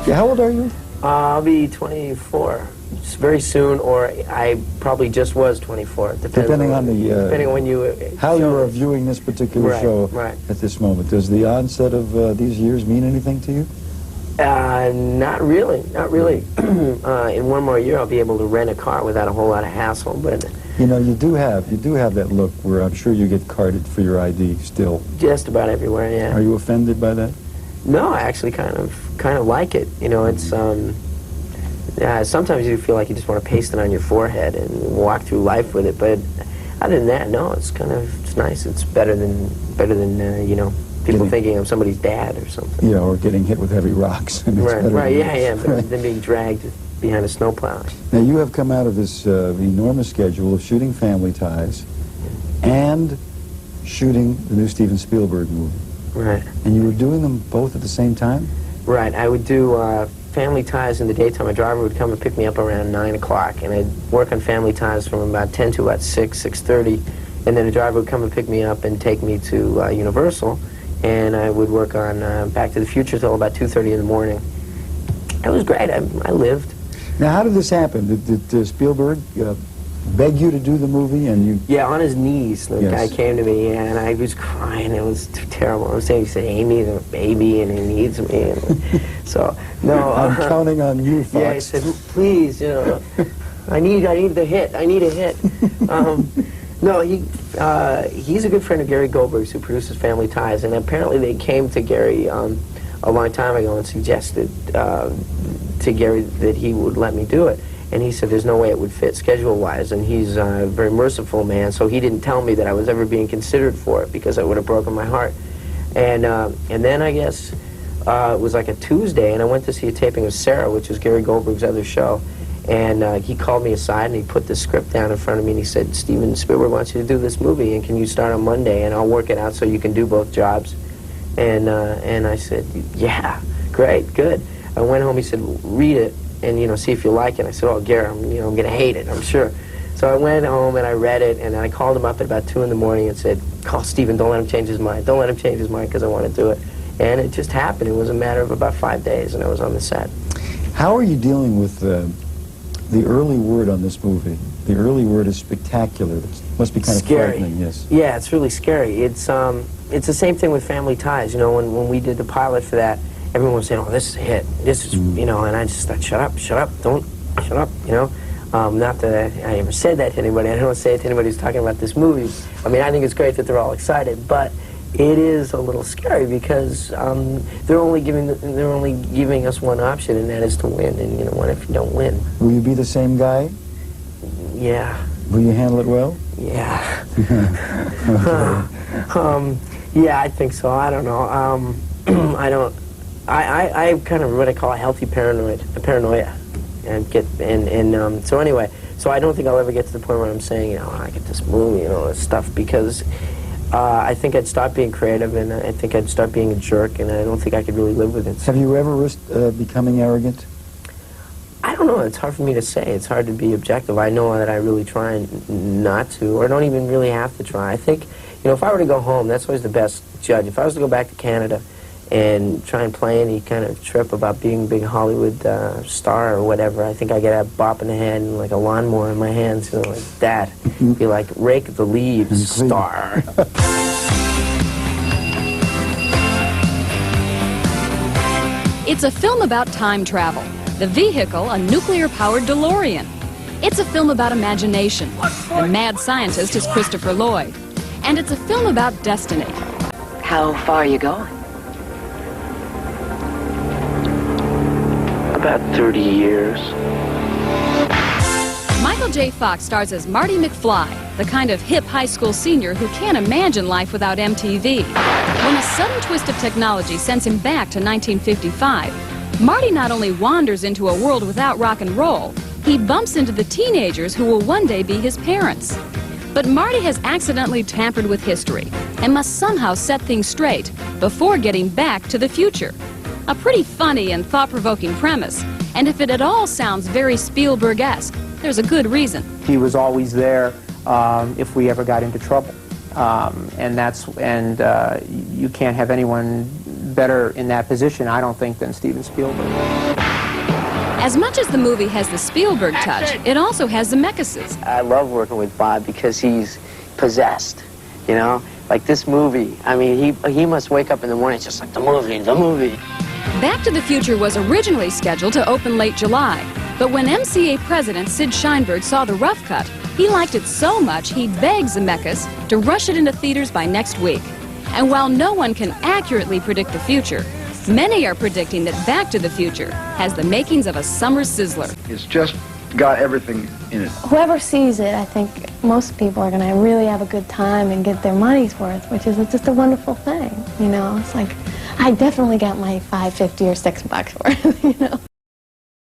Yeah, how old are you? I'll be 24 very soon, or I probably just was 24. Depending on when you how you are viewing this particular show at this moment. Does the onset of these years mean anything to you? Not really, not really. In one more year, I'll be able to rent a car without a whole lot of hassle. But you know, you do have that look where I'm sure you get carded for your ID still. Just about everywhere, yeah. Are you offended by that? No, I actually kind of like it. You know, it's sometimes you feel like you just want to paste it on your forehead and walk through life with it. But other than that, no, it's nice. It's better than you know, people thinking I'm somebody's dad or something. Yeah, or getting hit with heavy rocks. Right, yeah, than being dragged behind a snowplow. Now, you have come out of this enormous schedule of shooting Family Ties and shooting the new Steven Spielberg movie. Right. And you were doing them both at the same time? Right. I would do Family Ties in the daytime. My driver would come and pick me up around 9 o'clock, and I'd work on Family Ties from about 10 to about 6:30, and then the driver would come and pick me up and take me to Universal, and I would work on Back to the Future till about 2:30 in the morning. It was great. I lived. Now, how did this happen? Did Spielberg beg you to do the movie, and you... Yeah, on his knees. The guy came to me, and I was crying. It was terrible. I was saying, he said, Amy's a baby, and he needs me. And so, no. I'm counting on you, Fox. Yeah, he said, please, you know, I need the hit. I need a hit. No, he's a good friend of Gary Goldberg's, who produces Family Ties, and apparently they came to Gary a long time ago and suggested to Gary that he would let me do it. And he said there's no way it would fit schedule-wise, and he's a very merciful man, so he didn't tell me that I was ever being considered for it, because it would have broken my heart. And then I guess it was like a Tuesday, and I went to see a taping of Sarah, which is Gary Goldberg's other show, and he called me aside, and he put the script down in front of me, and he said, Steven Spielberg wants you to do this movie, and can you start on Monday, and I'll work it out so you can do both jobs. And I said, yeah, great, good. I went home, he said, read it, and, you know, see if you like it. I said, oh, Gary, I'm going to hate it, I'm sure. So I went home and I read it, and I called him up at about 2 in the morning and said, call Steven, don't let him change his mind. Don't let him change his mind, because I want to do it. And it just happened. It was a matter of about 5 days, and I was on the set. How are you dealing with the early word on this movie? The early word is spectacular. It must be kind of frightening, yes. Yeah, it's really scary. It's the same thing with Family Ties. You know, when we did the pilot for that, everyone was saying, oh, this is a hit. This is, you know, and I just thought, shut up, don't, shut up, you know. Not that I ever said that to anybody. I don't say it to anybody who's talking about this movie. I mean, I think it's great that they're all excited, but it is a little scary because they're only giving us one option, and that is to win. And you know what? If you don't win, will you be the same guy? Yeah. Will you handle it well? Yeah. Yeah, I think so. I don't know. I kind of what I call a healthy paranoia, and so anyway, so I don't think I'll ever get to the point where I'm saying, you know, I get this movie and all this stuff, because I think I'd stop being creative, and I think I'd start being a jerk, and I don't think I could really live with it. Have you ever risked becoming arrogant? I don't know. It's hard for me to say. It's hard to be objective. I know that I really try not to, or don't even really have to try. I think, you know, if I were to go home, that's always the best judge. If I was to go back to Canada and try and play any kind of trip about being a big Hollywood star or whatever, I think I get a bop in the head and like a lawnmower in my hands, you know, like that. Be like, rake the leaves, star. It's a film about time travel. The vehicle, a nuclear-powered DeLorean. It's a film about imagination. The mad scientist is Christopher Lloyd. And it's a film about destiny. How far are you going? About 30 years. Michael J. Fox stars as Marty McFly, the kind of hip high school senior who can't imagine life without MTV. When a sudden twist of technology sends him back to 1955, Marty not only wanders into a world without rock and roll, he bumps into the teenagers who will one day be his parents. But Marty has accidentally tampered with history and must somehow set things straight before getting back to the future. A pretty funny and thought-provoking premise, and if it at all sounds very Spielberg-esque, there's a good reason. He was always there if we ever got into trouble, and you can't have anyone better in that position, I don't think, than Steven Spielberg. As much as the movie has the Spielberg touch, it also has Zemeckis's. I love working with Bob because he's possessed, you know? Like this movie, I mean, he must wake up in the morning, it's just like, the movie, the movie. Back to the Future was originally scheduled to open late July, but when MCA president Sid Sheinberg saw the rough cut, he liked it so much he begged Zemeckis to rush it into theaters by next week. And while no one can accurately predict the future, many are predicting that Back to the Future has the makings of a summer sizzler. It's just got everything in it. Whoever sees it, I think most people are going to really have a good time and get their money's worth, which is just a wonderful thing, you know? It's like, I definitely got my $5.50 or $6 worth, you know?